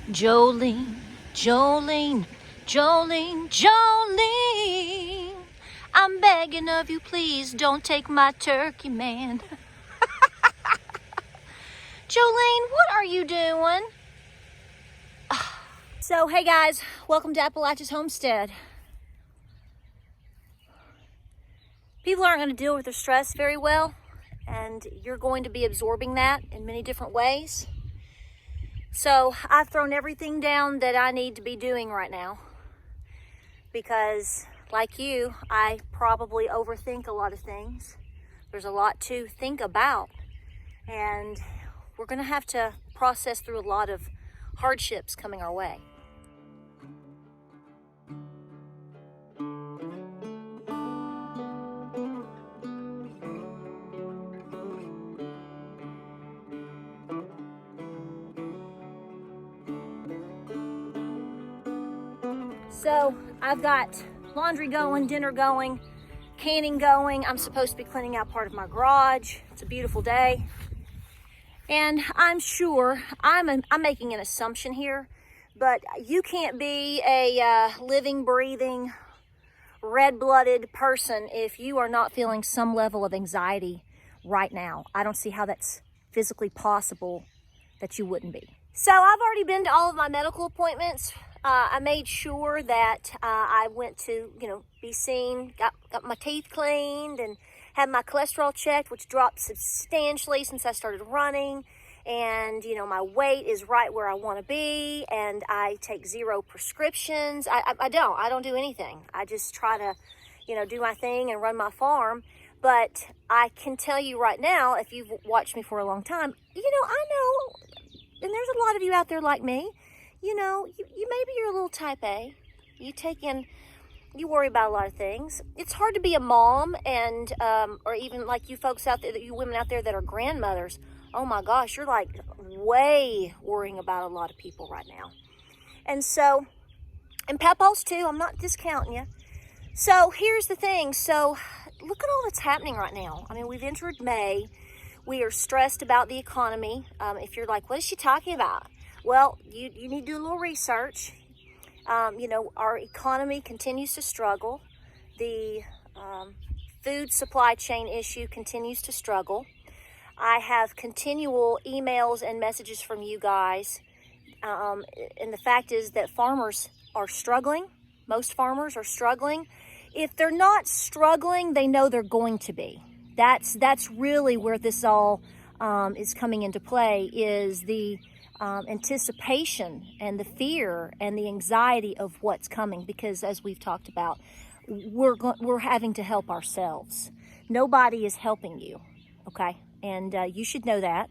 Jolene, Jolene, Jolene, Jolene. I'm begging of you, please don't take my turkey, man. Jolene, what are you doing? So, hey guys, welcome to Appalachia's Homestead. People aren't going to deal with their stress very well, and you're going to be absorbing that in many different ways. So I've thrown everything down that I need to be doing right now because, like you, I probably overthink a lot of things. There's a lot to think about, and we're going to have to process through a lot of hardships coming our way. So I've got laundry going, dinner going, canning going. I'm supposed to be cleaning out part of my garage. It's a beautiful day. And I'm sure, I'm making an assumption here, but you can't be a living, breathing, red-blooded person if you are not feeling some level of anxiety right now. I don't see how that's physically possible that you wouldn't be. So I've already been to all of my medical appointments. I made sure that I went to, be seen, got my teeth cleaned, and had my cholesterol checked, which dropped substantially since I started running. And, my weight is right where I want to be, and I take 0 prescriptions. I don't do anything. I just try to, do my thing and run my farm. But I can tell you right now, if you've watched me for a long time, I know, and there's a lot of you out there like me, you maybe you're a little type A. You worry about a lot of things. It's hard to be a mom and, or even like you folks out there, you women out there that are grandmothers. Oh my gosh, you're like way worrying about a lot of people right now. And so, and papaws too, I'm not discounting you. So here's the thing. So look at all that's happening right now. I mean, we've entered May. We are stressed about the economy. If you're like, what is she talking about? Well, you need to do a little research. Our economy continues to struggle. The food supply chain issue continues to struggle. I have continual emails and messages from you guys. And the fact is that farmers are struggling. Most farmers are struggling. If they're not struggling, they know they're going to be. That's really where this all is coming into play, is the anticipation and the fear and the anxiety of what's coming, because as we've talked about, we're having to help ourselves. Nobody is helping you, okay? And you should know that.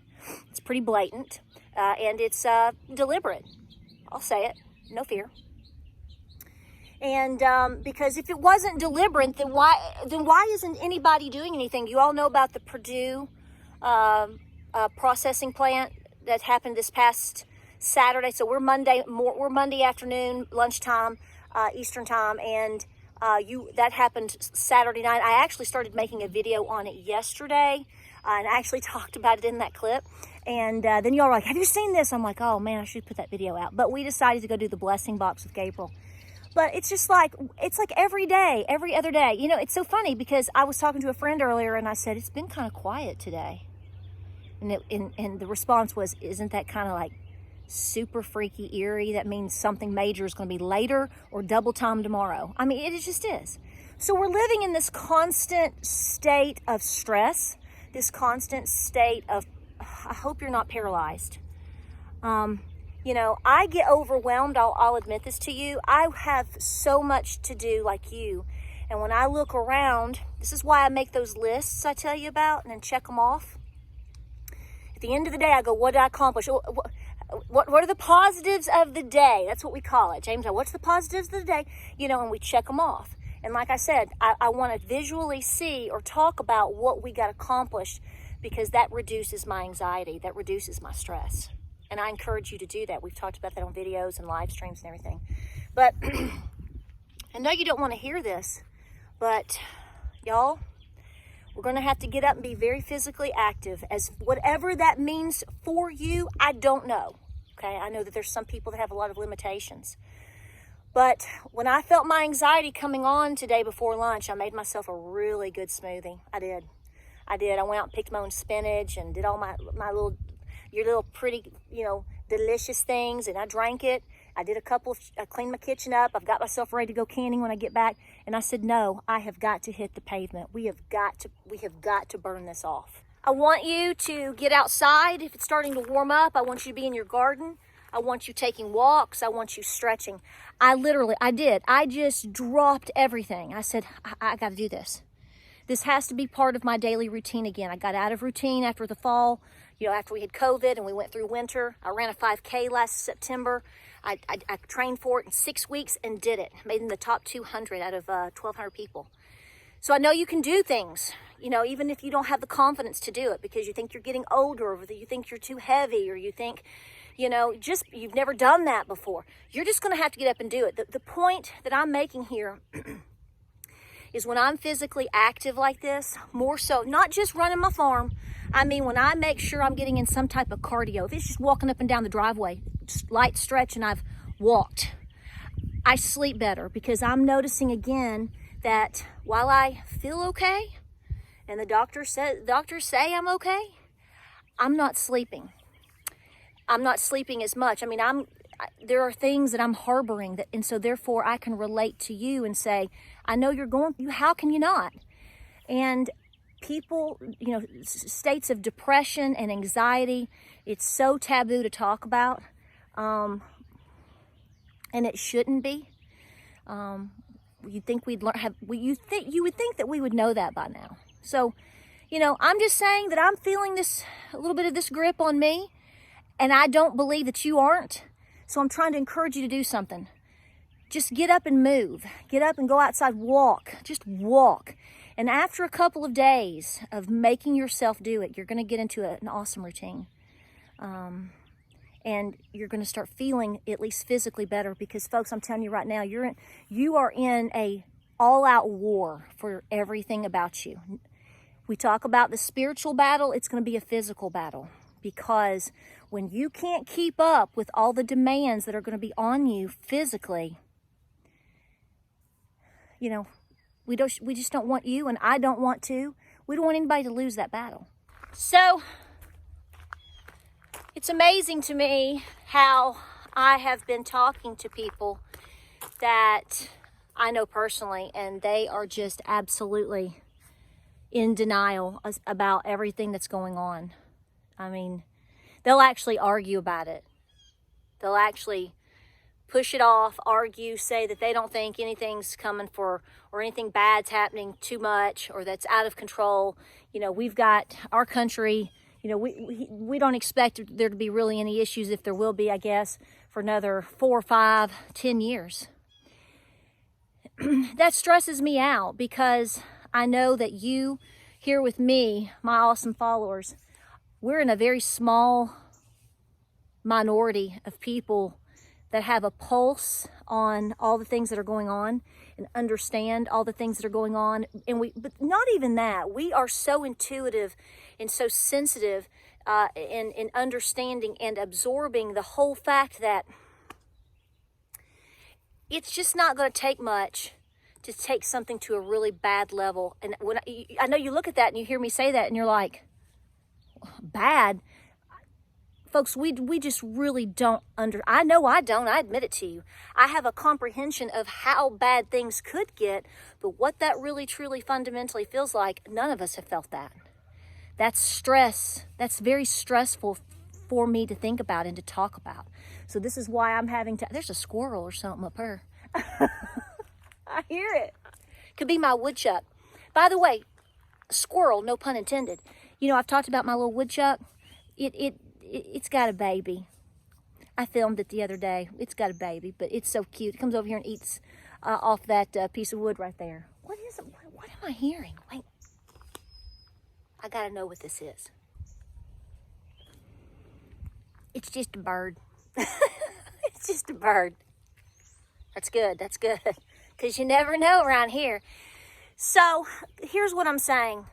It's pretty blatant, and it's deliberate. I'll say it, no fear. And because if it wasn't deliberate, then why isn't anybody doing anything? You all know about the Purdue processing plant that happened this past Saturday. So we're Monday afternoon, lunchtime, Eastern time, and that happened Saturday night. I actually started making a video on it yesterday, and I actually talked about it in that clip. And then y'all were like, "Have you seen this?" I'm like, "Oh man, I should put that video out." But we decided to go do the blessing box with Gabriel. But it's just like, it's like every day, every other day. It's so funny because I was talking to a friend earlier and I said, it's been kind of quiet today. And the response was, isn't that kind of like super freaky eerie? That means something major is going to be later or double time tomorrow. I mean, it just is. So we're living in this constant state of stress, this constant state of, I hope you're not paralyzed. I get overwhelmed. I'll admit this to you. I have so much to do like you. And when I look around, this is why I make those lists I tell you about and then check them off. At the end of the day, I go, what did I accomplish? What are the positives of the day? That's what we call it. James, what's the positives of the day? And we check them off. And like I said, I want to visually see or talk about what we got accomplished, because that reduces my anxiety. That reduces my stress. And I encourage you to do that. We've talked about that on videos and live streams and everything. But I know you don't want to hear this, but y'all, we're going to have to get up and be very physically active, as whatever that means for you. I don't know. okay? I know that there's some people that have a lot of limitations. But when I felt my anxiety coming on today before lunch, I made myself a really good smoothie. I did. I went out and picked my own spinach and did all your little pretty, delicious things, and I drank it. I cleaned my kitchen up. I've got myself ready to go canning when I get back. And I said, no, I have got to hit the pavement. We have got to burn this off. I want you to get outside. If it's starting to warm up, I want you to be in your garden. I want you taking walks. I want you stretching. I did. I just dropped everything. I said, I got to do this. This has to be part of my daily routine again. I got out of routine after the fall, after we had COVID and we went through winter. I ran a 5K last September. I trained for it in 6 weeks and did it. Made in the top 200 out of 1,200 people. So I know you can do things, even if you don't have the confidence to do it because you think you're getting older or you think you're too heavy or you think, you've never done that before. You're just going to have to get up and do it. The point that I'm making here is when I'm physically active like this, more so, not just running my farm. I mean, when I make sure I'm getting in some type of cardio, if it's just walking up and down the driveway, just light stretch and I've walked, I sleep better because I'm noticing again that while I feel okay and the doctors say I'm okay, I'm not sleeping. I'm not sleeping as much. I mean, there are things that I'm harboring and so therefore I can relate to you and say, I know how can you not? And people, states of depression and anxiety, it's so taboo to talk about, and it shouldn't be. You would think that we would know that by now. So, I'm just saying that I'm feeling a little bit of this grip on me, and I don't believe that you aren't. So I'm trying to encourage you to do something. Just get up and move. Get up and go outside, walk. Just walk. And after a couple of days of making yourself do it, you're going to get into an awesome routine. And you're going to start feeling at least physically better because, folks, I'm telling you right now, you are in a all-out war for everything about you. We talk about the spiritual battle, it's going to be a physical battle because when you can't keep up with all the demands that are going to be on you physically, we just don't want you, and I don't want to. We don't want anybody to lose that battle. So it's amazing to me how I have been talking to people that I know personally, and they are just absolutely in denial about everything that's going on. I mean, they'll actually argue about it. They'll actually push it off, argue, say that they don't think anything's coming or anything bad's happening too much or that's out of control. We've got our country, we don't expect there to be really any issues, if there will be, I guess, for another 4, 5, 10 years. That stresses me out because I know that you here with me, my awesome followers, we're in a very small minority of people that have a pulse on all the things that are going on and understand all the things that are going on. But not even that. We are so intuitive and so sensitive in understanding and absorbing the whole fact that it's just not going to take much to take something to a really bad level. And when I know you look at that and you hear me say that and you're like, bad? Folks, we just really don't I know I don't, I admit it to you. I have a comprehension of how bad things could get, but what that really truly fundamentally feels like, none of us have felt that. That's stress. That's very stressful for me to think about and to talk about. So this is why I'm having to, there's a squirrel or something up here. I hear it. Could be my woodchuck. By the way, squirrel, no pun intended. I've talked about my little woodchuck. It's got a baby. I filmed it the other day. It's got a baby, but it's so cute. It comes over here and eats off that piece of wood right there. What is it? What am I hearing? Wait. I gotta know what this is. It's just a bird. It's just a bird. That's good. That's good. Because you never know around here. So here's what I'm saying.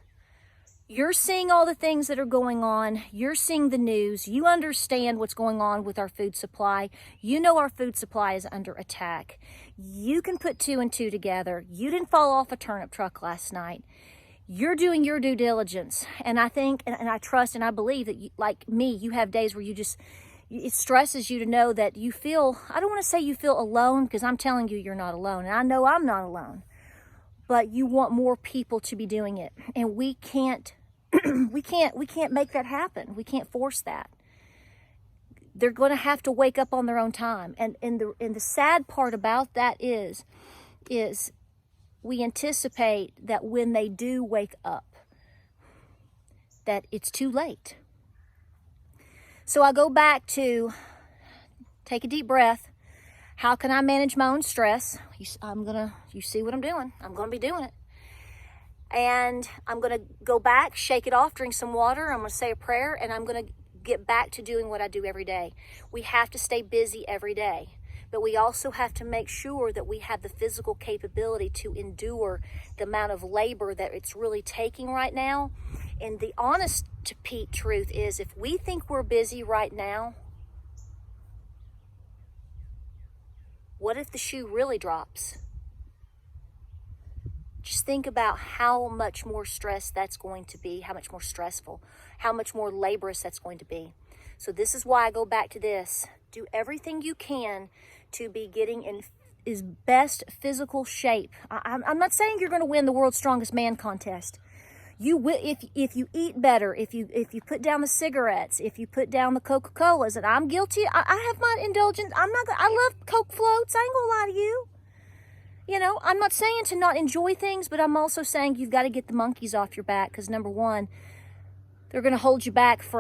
You're seeing all the things that are going on. You're seeing the news. You understand what's going on with our food supply. You know our food supply is under attack. You can put 2 and 2 together. You didn't fall off a turnip truck last night. You're doing your due diligence. And I think, and I trust, and I believe that, like me, you have days where it stresses you to know that you feel, I don't want to say you feel alone, because I'm telling you, you're not alone. And I know I'm not alone. But you want more people to be doing it. And we can't we can't make that happen. We can't force that. They're going to have to wake up on their own time. And the sad part about that is we anticipate that when they do wake up, that it's too late. So I go back to take a deep breath. How can I manage my own stress? You see what I'm doing. I'm going to be doing it. And I'm going to go back, shake it off, drink some water. I'm going to say a prayer, and I'm going to get back to doing what I do every day. We have to stay busy every day, but we also have to make sure that we have the physical capability to endure the amount of labor that it's really taking right now. And the honest to Pete truth is, if we think we're busy right now, what if the shoe really drops? Just think about how much more stress that's going to be, how much more stressful, how much more laborious that's going to be. So this is why I go back to this. Do everything you can to be getting in his best physical shape. I'm not saying you're going to win the world's strongest man contest. You will if you eat better, if you put down the cigarettes, if you put down the Coca-Colas, and I'm guilty. I have my indulgence. I love Coke floats. I ain't gonna lie to you. You know, I'm not saying to not enjoy things, but I'm also saying you've got to get the monkeys off your back, because number one, they're going to hold you back for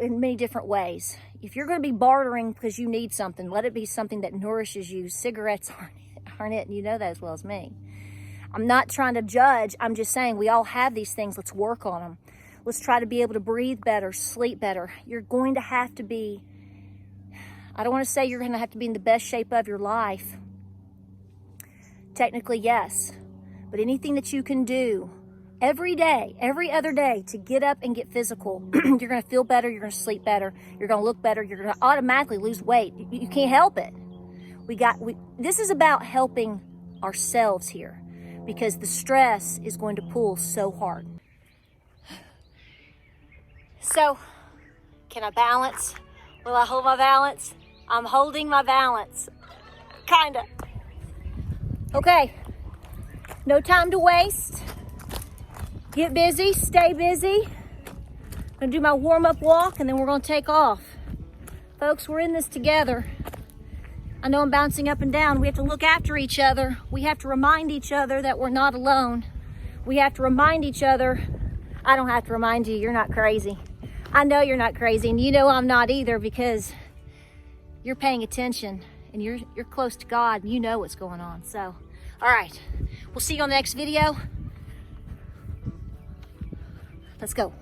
in many different ways. If you're going to be bartering because you need something, let it be something that nourishes you. Cigarettes aren't it, and you know that as well as me. I'm not trying to judge. I'm just saying we all have these things. Let's work on them. Let's try to be able to breathe better, sleep better. You're going to have to be, I don't want to say you're going to have to be in the best shape of your life. Technically, yes. But anything that you can do every day, every other day, to get up and get physical, you're going to feel better, you're going to sleep better, you're going to look better, you're going to automatically lose weight. You can't help it. This is about helping ourselves here, because the stress is going to pull so hard. So, can I balance? Will I hold my balance? I'm holding my balance. Kinda. Okay, no time to waste. Get busy, stay busy. I'm gonna do my warm-up walk, and then we're gonna take off. Folks, we're in this together. I know I'm bouncing up and down. We have to look after each other. We have to remind each other that we're not alone. We have to remind each other. I don't have to remind you, you're not crazy. I know you're not crazy, and you know I'm not either, because you're paying attention. And you're close to God, and you know what's going on. So, all right, we'll see you on the next video. Let's go.